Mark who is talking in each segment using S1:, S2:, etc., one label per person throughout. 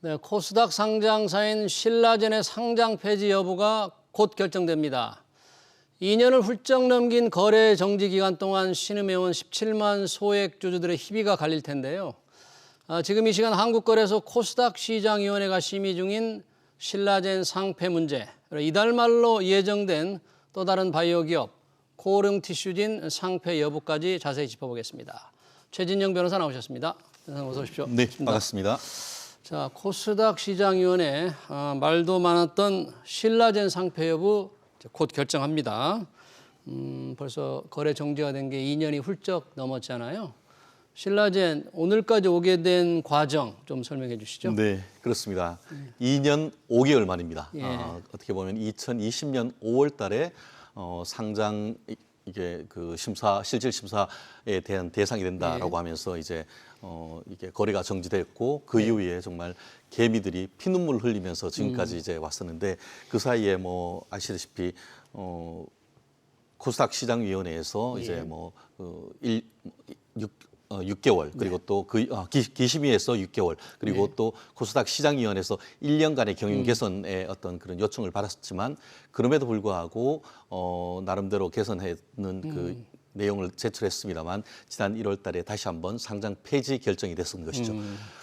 S1: 네, 코스닥 상장사인 신라젠의 상장 폐지 여부가 곧 결정됩니다. 2년을 훌쩍 넘긴 거래 정지 기간 동안 신음해온 17만 소액 주주들의 희비가 갈릴 텐데요. 지금 이 시간 한국거래소 코스닥 시장위원회가 심의 중인 신라젠 상폐 문제, 이달 말로 예정된 또 다른 바이오 기업 코오름 티슈진 상폐 여부까지 자세히 짚어보겠습니다. 최진영 변호사 나오셨습니다. 변호사 어서 오십시오.
S2: 네, 반갑습니다.
S1: 자, 코스닥 시장위원회 말도 많았던 신라젠 상폐 여부 곧 결정합니다. 벌써 거래 정지가 된 게 2년이 훌쩍 넘었잖아요. 신라젠 오늘까지 오게 된 과정 좀 설명해 주시죠.
S2: 네, 그렇습니다. 2년 5개월 만입니다.
S1: 예.
S2: 어떻게 보면 2020년 5월 달에 상장 이게 그 실질 심사에 대한 대상이 된다라고 하면서 이제 이게 거래가 정지됐고 그 이후에 정말 개미들이 피눈물 흘리면서 지금까지 이제 왔었는데 그 사이에 뭐 아시다시피 코스닥 시장위원회에서 이제 6개월 그리고 또 기심위에서 6개월 그리고 또 코스닥 시장위원회에서 1년간의 경영 개선의 어떤 그런 요청을 받았지만 그럼에도 불구하고 나름대로 개선하는 그 내용을 제출했습니다만 지난 1월 달에 다시 한번 상장 폐지 결정이 됐은 것이죠.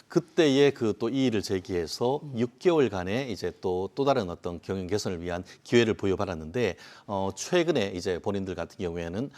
S2: 그때의 그 또 이의를 제기해서 6개월간의 이제 또 다른 어떤 경영 개선을 위한 기회를 부여받았는데 최근에 이제 본인들 같은 경우에는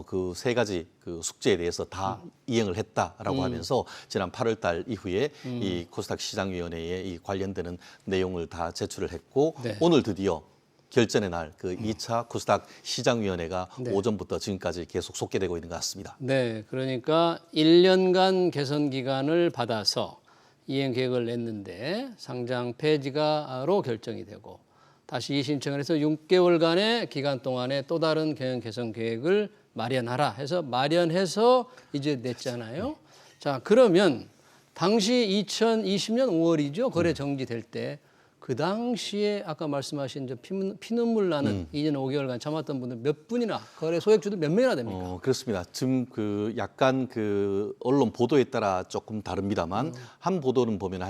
S2: 그 세 가지 그 숙제에 대해서 다 이행을 했다라고 하면서 지난 8월 달 이후에 이 코스닥 시장위원회에 이 관련되는 내용을 다 제출을 했고 오늘 드디어 결전의 날 그 2차 코스닥 시장위원회가 오전부터 지금까지 계속 속개되고 있는 것 같습니다.
S1: 네, 그러니까 1년간 개선 기간을 받아서 이행 계획을 냈는데 상장 폐지가로 결정이 되고 다시 신청을 해서 6개월간의 기간 동안에 또 다른 경영 개선 계획을 마련하라 해서 마련해서 이제 냈잖아요. 자, 그러면 당시 2020년 5월이죠. 거래 정지될 때. 그 당시에 아까 말씀하신 피눈물 나는 2년 5개월간 참았던 분들 몇 분이나 거래 소액주들 몇 명이나 됩니까?
S2: 그렇습니다. 지금 그 약간 그 언론 보도에 따라 조금 다릅니다만 한 보도는 보면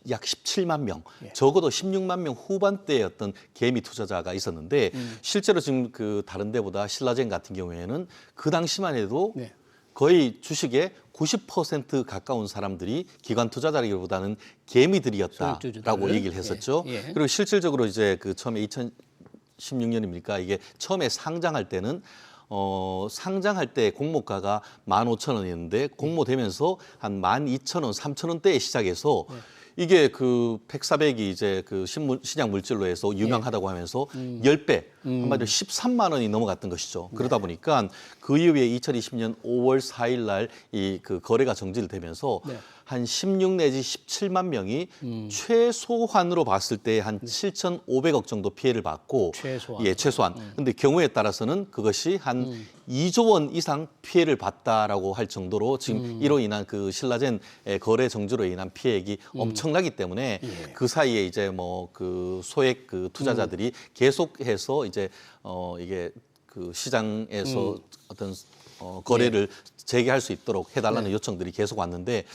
S2: 약 17만 명, 적어도 16만 명 후반대의 어떤 개미 투자자가 있었는데 실제로 지금 그 다른 데보다 신라젠 같은 경우에는 그 당시만 해도 거의 주식의 90% 가까운 사람들이 기관 투자자라기보다는 개미들이었다라고 얘기를 했었죠. 그리고 실질적으로 이제 그 처음에 2016년입니까? 이게 처음에 상장할 때는 상장할 때 공모가가 15,000원이었는데 공모되면서 한 12,000원, 3,000원대에 시작해서 이게 그 팩사백이 이제 그 신약 물질로 해서 유명하다고 하면서 10배, 한마디로 13만 원이 넘어갔던 것이죠. 그러다 보니까 그 이후에 2020년 5월 4일 날 이 그 거래가 정지되면서 한 16 내지 17만 명이 최소한으로 봤을 때 한 7,500억 정도 피해를 받고 최소한. 근데 경우에 따라서는 그것이 한 2조 원 이상 피해를 봤다라고 할 정도로 지금 이로 인한 그 신라젠 거래 정지로 인한 피해액이 엄청나기 때문에 그 사이에 이제 뭐 그 소액 그 투자자들이 계속해서 이제 이게 그 시장에서 어떤 거래를 재개할 수 있도록 해달라는 요청들이 계속 왔는데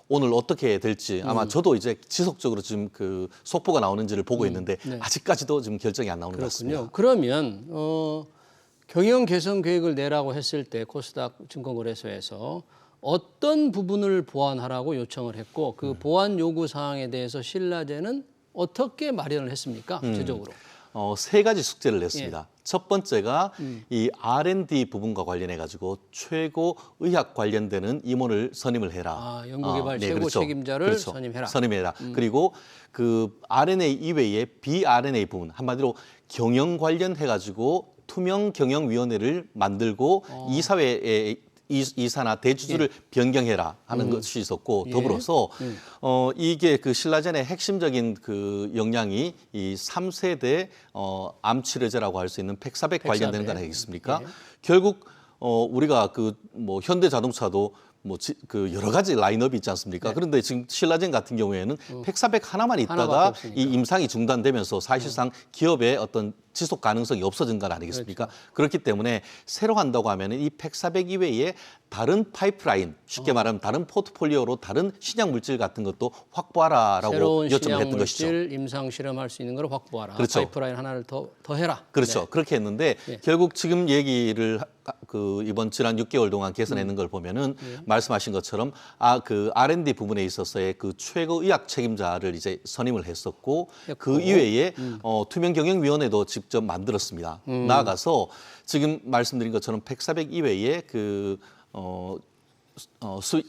S2: 오늘 어떻게 될지 아마 저도 이제 지속적으로 지금 그 속보가 나오는지를 보고 있는데 아직까지도 지금 결정이 안 나오는 것 같습니다.
S1: 그러면 경영 개선 계획을 내라고 했을 때 코스닥 증권거래소에서 어떤 부분을 보완하라고 요청을 했고 그 보완 요구 사항에 대해서 신라젠은 어떻게 마련을 했습니까? 구체적으로.
S2: 세 가지 숙제를 냈습니다. 첫 번째가 이 R&D 부분과 관련해 가지고 최고 의학 관련되는 임원을 선임을 해라.
S1: 연구개발 최고 책임자를 선임해라.
S2: 그리고 그 RNA 이외에 비RNA 부분 한마디로 경영 관련해 가지고 투명 경영위원회를 만들고 이사회에 이사나 대주주를 변경해라 하는 것이 있었고 더불어서 이게 그 신라젠의 핵심적인 그 역량이 이 3세대 암 치료제라고 할 수 있는 팩사백 관련되는 거 아니겠습니까? 결국 우리가 그 뭐 현대 자동차도 뭐 그 여러 가지 라인업이 있지 않습니까? 그런데 지금 신라젠 같은 경우에는 팩사백 하나만 있다가 이 임상이 중단되면서 사실상 기업의 어떤 지속 가능성이 없어진 건 아니겠습니까? 그렇기 때문에 새로 한다고 하면은 이 팩400 이외에 다른 파이프라인, 쉽게 말하면 다른 포트폴리오로 다른 신약 물질 같은 것도 확보하라라고
S1: 새로운
S2: 요청을
S1: 신약
S2: 했던 것이죠.
S1: 물질 임상 실험할 수 있는 걸 확보하라.
S2: 그렇죠.
S1: 파이프라인 하나를 더 해라.
S2: 그렇죠.
S1: 네.
S2: 그렇게 했는데
S1: 예.
S2: 결국 지금 얘기를 이번 지난 6개월 동안 개선했는 걸 보면은 말씀하신 것처럼 그 R&D 부분에 있어서의 그 최고 의학 책임자를 이제 선임을 했었고 그 이외에 투명경영위원회도 직접 만들었습니다. 나아가서 지금 말씀드린 것처럼 팩400 이외에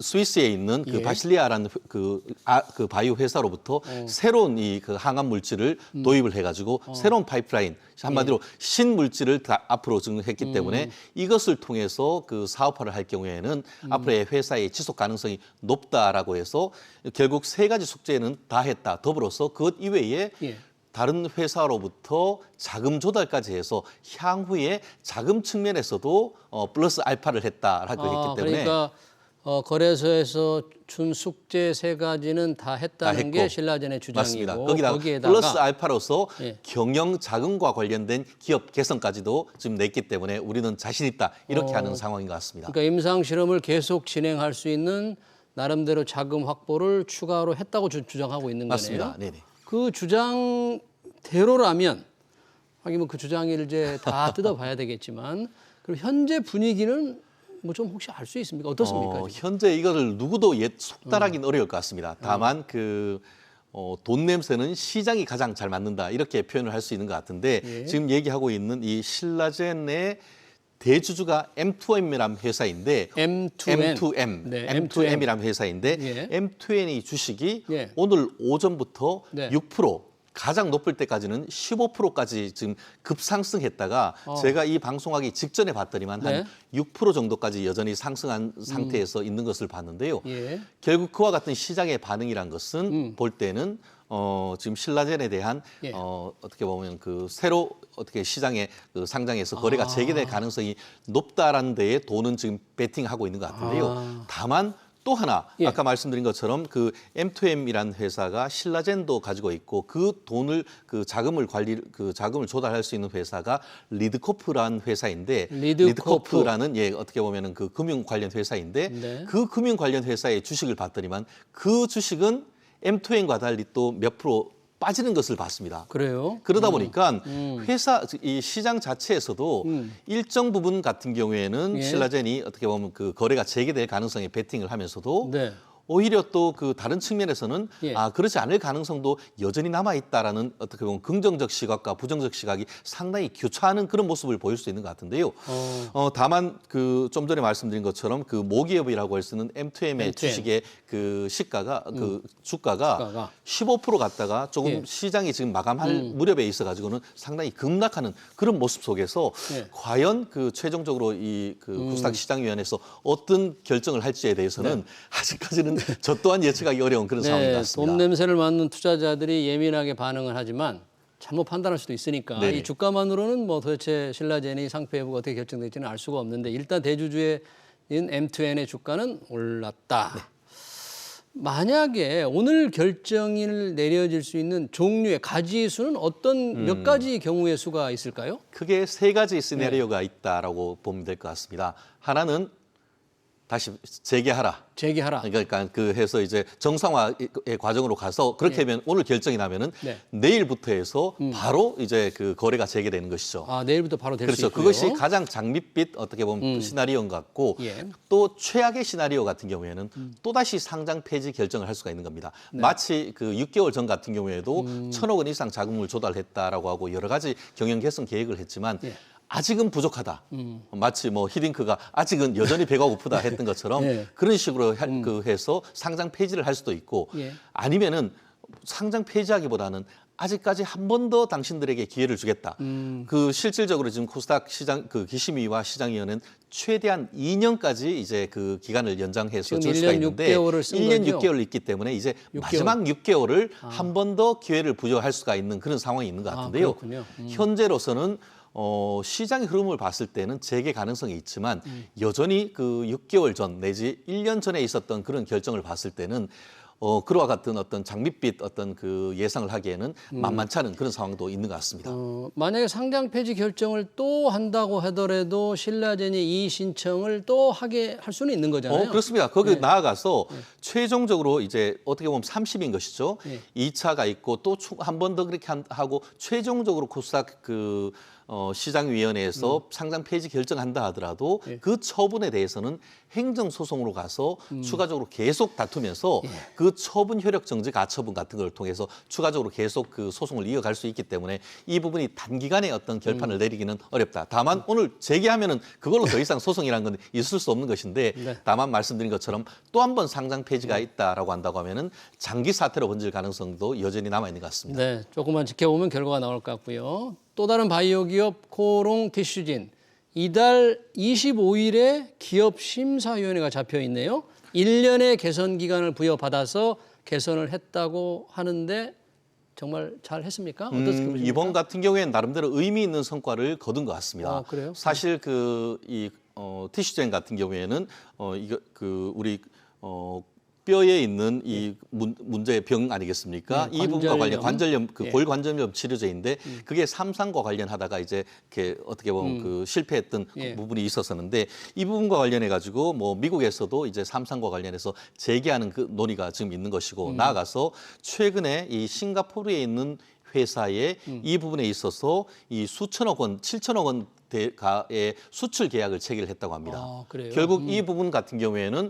S2: 스위스에 있는 그
S1: 예.
S2: 바실리아라는 그 바이오 회사로부터 새로운 그 항암 물질을 도입을 해가지고 새로운 파이프라인 한마디로 신물질을 앞으로 증했기 때문에 이것을 통해서 그 사업화를 할 경우에는 앞으로의 회사의 지속 가능성이 높다라고 해서 결국 세 가지 숙제는 다 했다. 더불어서 그것 이외에
S1: 예.
S2: 다른 회사로부터 자금 조달까지 해서 향후에 자금 측면에서도 플러스 알파를 했다라고 했기 때문에
S1: 그러니까 거래소에서 준 숙제 세 가지는 다 했다는 게 신라젠의 주장이고
S2: 맞습니다. 거기다가 플러스 알파로서 경영 자금과 관련된 기업 개선까지도 지금 냈기 때문에 우리는 자신 있다 이렇게 하는 상황인 것 같습니다.
S1: 그러니까 임상 실험을 계속 진행할 수 있는 나름대로 자금 확보를 추가로 했다고 주장하고 있는
S2: 맞습니다.
S1: 거네요.
S2: 네네.
S1: 그 주장대로라면 하긴 뭐 그 주장을 이제 다 뜯어봐야 되겠지만 그럼 현재 분위기는 뭐 좀 혹시 알 수 있습니까? 어떻습니까?
S2: 현재 이거를 누구도 속단하기는 어려울 것 같습니다. 다만 돈 냄새는 시장이 가장 잘 맞는다 이렇게 표현을 할 수 있는 것 같은데 지금 얘기하고 있는 이 신라젠의 대주주가 M2M이라는 회사인데
S1: M2M. 네,
S2: M2M이라는 회사인데
S1: 예.
S2: M2M의 주식이
S1: 예.
S2: 오늘 오전부터
S1: 네.
S2: 6% 가장 높을 때까지는 15%까지 지금 급상승했다가 제가 이 방송하기 직전에 봤더니만
S1: 네.
S2: 한 6% 정도까지 여전히 상승한 상태에서 있는 것을 봤는데요.
S1: 예.
S2: 결국 그와 같은 시장의 반응이란 것은 볼 때는 지금 신라젠에 대한
S1: 예.
S2: 어떻게 보면 새로 어떻게 시장에 상장해서 거래가 재개될 가능성이 높다라는 데에 돈은 지금 베팅하고 있는 것 같은데요. 다만 또 하나
S1: 예.
S2: 아까 말씀드린 것처럼 그 M2M이라는 회사가 신라젠도 가지고 있고 그 돈을 자금을 조달할 수 있는 회사가 리드코프라는 회사인데 리드코프라는 어떻게 보면은 그 금융 관련 회사인데
S1: 네.
S2: 그 금융 관련 회사의 주식을 봤더니만 그 주식은 M2M과 달리 또 몇 프로 빠지는 것을 봤습니다.
S1: 그래요?
S2: 그러다 보니까 이 시장 자체에서도 일정 부분 같은 경우에는
S1: 예.
S2: 신라젠이 어떻게 보면 그 거래가 재개될 가능성에 베팅을 하면서도
S1: 네.
S2: 오히려 또 다른 측면에서는
S1: 예.
S2: 그렇지 않을 가능성도 여전히 남아 있다라는 어떻게 보면 긍정적 시각과 부정적 시각이 상당히 교차하는 그런 모습을 보일 수 있는 것 같은데요. 다만 좀 전에 말씀드린 것처럼 모기업이라고 할 수 있는 M2M의 주식의 시가가 주가가 15% 갔다가 조금
S1: 예.
S2: 시장이 지금 마감할 무렵에 있어 가지고는 상당히 급락하는 그런 모습 속에서 과연 최종적으로 이 국산시장위원회에서 어떤 결정을 할지에 대해서는 아직까지는 저 또한 예측하기 어려운 그런 상황인 것 같습니다.
S1: 돈 냄새를 맡는 투자자들이 예민하게 반응을 하지만 잘못 판단할 수도 있으니까
S2: 네네.
S1: 이 주가만으로는 뭐 도대체 신라젠이 상표 여부가 어떻게 결정될지는 알 수가 없는데 일단 대주주인 M2N의 주가는 올랐다.
S2: 네.
S1: 만약에 오늘 결정을 내려질 수 있는 종류의 가지 수는 어떤 몇 가지 경우의 수가 있을까요?
S2: 크게 세 가지 시나리오가 있다라고 보면 될 것 같습니다. 하나는 다시 재개하라. 그러니까 해서 이제 정상화의 과정으로 가서 그렇게 하면 오늘 결정이 나면은 내일부터 해서 바로 이제 거래가 재개되는 것이죠.
S1: 내일부터 바로 될 수
S2: 그렇죠.
S1: 있고요.
S2: 그것이 가장 장밋빛 어떻게 보면 시나리오인 것 같고 또 최악의 시나리오 같은 경우에는 또다시 상장 폐지 결정을 할 수가 있는 겁니다. 마치 6개월 전 같은 경우에도 1,000억 원 이상 자금을 조달했다라고 하고 여러 가지 경영 개선 계획을 했지만 아직은 부족하다. 마치 히딩크가 아직은 여전히 배가 고프다 했던 것처럼 그런 식으로 해서 상장 폐지를 할 수도 있고 아니면은 상장 폐지하기보다는 아직까지 한 번 더 당신들에게 기회를 주겠다. 실질적으로 지금 코스닥 시장 기심위와 시장위원회는 최대한 2년까지 이제 기간을 연장해서 줄 수가 있는데 1년 6개월 있기 때문에 이제 6개월. 마지막 6개월을 한 번 더 기회를 부여할 수가 있는 그런 상황이 있는 것 같은데요. 현재로서는 시장의 흐름을 봤을 때는 재개 가능성이 있지만 여전히 6개월 전 내지 1년 전에 있었던 그런 결정을 봤을 때는 그와 같은 어떤 장밋빛 어떤 그 예상을 하기에는 만만치 않은 그런 상황도 있는 것 같습니다.
S1: 만약에 상장 폐지 결정을 또 한다고 하더라도 신라젠이 이 신청을 또 하게 할 수는 있는 거잖아요.
S2: 그렇습니다. 거기 나아가서 최종적으로 이제 어떻게 보면 30인 것이죠.
S1: 네.
S2: 2차가 있고 또 한 번 더 그렇게 하고 최종적으로 코스닥 시장위원회에서 상장 폐지 결정한다 하더라도 그 처분에 대해서는 행정소송으로 가서 추가적으로 계속 다투면서 그 처분 효력 정지 가처분 같은 걸 통해서 추가적으로 계속 그 소송을 이어갈 수 있기 때문에 이 부분이 단기간에 어떤 결판을 내리기는 어렵다. 다만 오늘 제기하면은 그걸로 더 이상 소송이라는 건 있을 수 없는 것인데 다만 말씀드린 것처럼 또 한 번 상장 폐지가 있다라고 한다고 하면은 장기 사태로 번질 가능성도 여전히 남아 있는 것 같습니다.
S1: 네, 조금만 지켜보면 결과가 나올 것 같고요. 또 다른 바이오 기업 코롱 티슈진 이달 25일에 기업 심사위원회가 잡혀 있네요. 1년의 개선 기간을 부여받아서 개선을 했다고 하는데 정말 잘 했습니까? 어떻게 보십니까?
S2: 이번 같은 경우에는 나름대로 의미 있는 성과를 거둔 것 같습니다.
S1: 그래요?
S2: 사실 티슈젠 같은 경우에는 우리 뼈에 있는 이 문제의 병 아니겠습니까? 이 부분과 관련 관절염 골관절염 치료제인데 그게 삼상과 관련하다가 이제 이렇게 어떻게 보면 실패했던 부분이 있었었는데 이 부분과 관련해 가지고 뭐 미국에서도 이제 삼상과 관련해서 재개하는 그 논의가 지금 있는 것이고 나아가서 최근에 이 싱가포르에 있는 회사에 이 부분에 있어서 이 수천억 원, 7천억 원 대가의 수출 계약을 체결했다고 합니다.
S1: 그래요?
S2: 결국 이 부분 같은 경우에는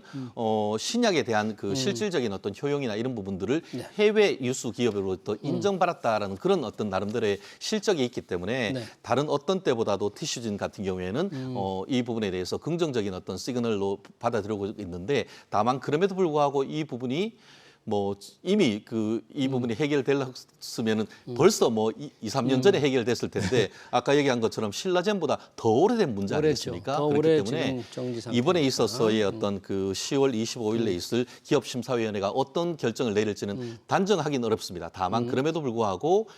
S2: 신약에 대한 그 실질적인 어떤 효용이나 이런 부분들을 해외 유수 기업으로부터 인정받았다라는 그런 어떤 나름대로의 실적이 있기 때문에 다른 어떤 때보다도 티슈진 같은 경우에는 이 부분에 대해서 긍정적인 어떤 시그널로 받아들이고 있는데 다만 그럼에도 불구하고 이 부분이 뭐 이미 이 부분이 해결됐으면은 벌써 뭐 2, 3년 전에 해결됐을 텐데 아까 얘기한 것처럼 신라젠보다 더 오래된 문제 아니겠습니까?
S1: 더
S2: 그렇기
S1: 오래
S2: 때문에
S1: 지금 정지 상태니까.
S2: 이번에 있어서의 어떤 10월 25일에 있을 기업심사위원회가 어떤 결정을 내릴지는 단정하기는 어렵습니다. 다만 그럼에도 불구하고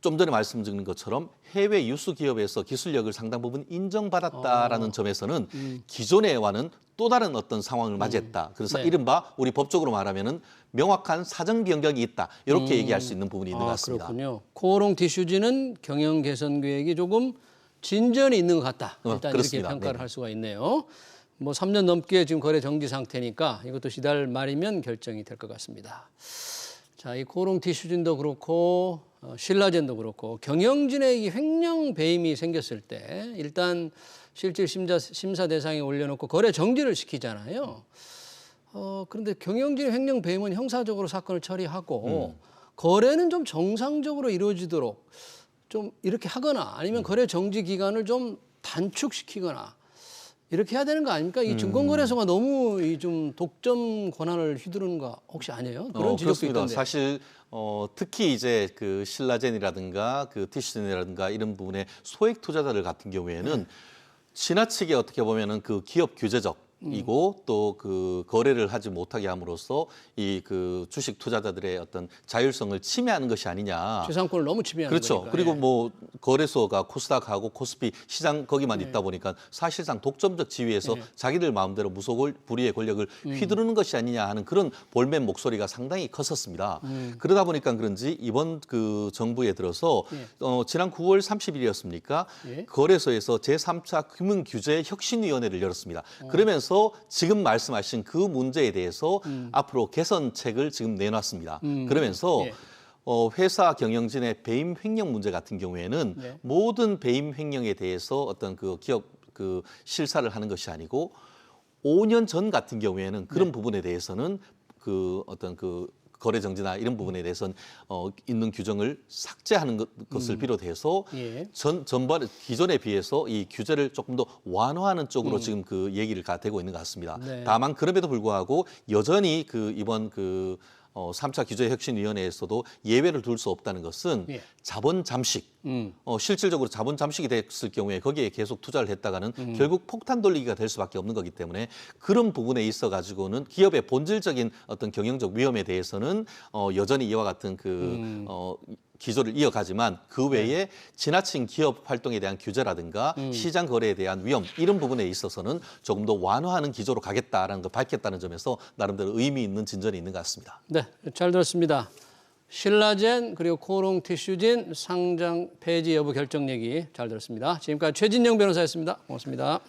S2: 좀 전에 말씀드린 것처럼 해외 유수 기업에서 기술력을 상당 부분 인정받았다라는 점에서는 기존에와는 또 다른 어떤 상황을 맞이했다. 그래서 이른바 우리 법적으로 말하면은 명확한 사정 변경이 있다. 이렇게 얘기할 수 있는 부분이 있는 것 같습니다.
S1: 그렇군요. 코오롱 티슈진은 경영 개선 계획이 조금 진전이 있는 것 같다. 일단
S2: 그렇습니다.
S1: 이렇게 평가를 할 수가 있네요. 뭐 3년 넘게 지금 거래 정지 상태니까 이것도 이달 말이면 결정이 될 것 같습니다. 자, 이 코오롱 티슈진도 그렇고 신라젠도 그렇고 경영진의 이 횡령 배임이 생겼을 때 일단 실질 심사 대상에 올려놓고 거래 정지를 시키잖아요. 그런데 경영진의 횡령 배임은 형사적으로 사건을 처리하고 거래는 좀 정상적으로 이루어지도록 좀 이렇게 하거나 아니면 거래 정지 기간을 좀 단축시키거나 이렇게 해야 되는 거 아닙니까? 이 증권거래소가 너무 좀 독점 권한을 휘두르는 거 혹시 아니에요? 그런 지적도
S2: 그렇습니다.
S1: 있던데.
S2: 사실 특히 이제 그 신라젠이라든가 그 티슈젠이라든가 이런 부분의 소액 투자자들 같은 경우에는 지나치게 어떻게 보면은 그 기업 규제적이고 또 그 거래를 하지 못하게 함으로써 이 그 주식 투자자들의 어떤 자율성을 침해하는 것이 아니냐.
S1: 재산권을 너무 침해하는
S2: 그렇죠.
S1: 거니까.
S2: 그리고 뭐 거래소가 코스닥하고 코스피 시장 거기만 있다 보니까 사실상 독점적 지위에서 자기들 마음대로 무소불위의 권력을 휘두르는 것이 아니냐 하는 그런 볼멘 목소리가 상당히 컸었습니다. 그러다 보니까 그런지 이번 그 정부에 들어서 지난 9월 30일이었습니까? 거래소에서 제3차 금융규제혁신위원회를 열었습니다. 그러면서 지금 말씀하신 그 문제에 대해서 앞으로 개선책을 지금 내놨습니다. 그러면서 회사 경영진의 배임 횡령 문제 같은 경우에는 모든 배임 횡령에 대해서 어떤 그 기업 그 실사를 하는 것이 아니고 5년 전 같은 경우에는 그런 부분에 대해서는 그 어떤 그 거래 정지나 이런 부분에 대해서는 있는 규정을 삭제하는 것을 비롯해서 전반 기존에 비해서 이 규제를 조금 더 완화하는 쪽으로 지금 그 얘기를 되고 있는 것 같습니다. 다만 그럼에도 불구하고 여전히 그 이번 그 3차 규제혁신위원회에서도 예외를 둘 수 없다는 것은 자본 잠식, 실질적으로 자본 잠식이 됐을 경우에 거기에 계속 투자를 했다가는 결국 폭탄 돌리기가 될 수밖에 없는 거기 때문에 그런 부분에 있어 가지고는 기업의 본질적인 어떤 경영적 위험에 대해서는 여전히 이와 같은 기조를 이어가지만 그 외에 지나친 기업 활동에 대한 규제라든가 시장 거래에 대한 위험 이런 부분에 있어서는 조금 더 완화하는 기조로 가겠다라는 걸 밝혔다는 점에서 나름대로 의미 있는 진전이 있는 것 같습니다.
S1: 네, 잘 들었습니다. 신라젠 그리고 코롱티슈진 상장 폐지 여부 결정 얘기 잘 들었습니다. 지금까지 최진영 변호사였습니다. 고맙습니다.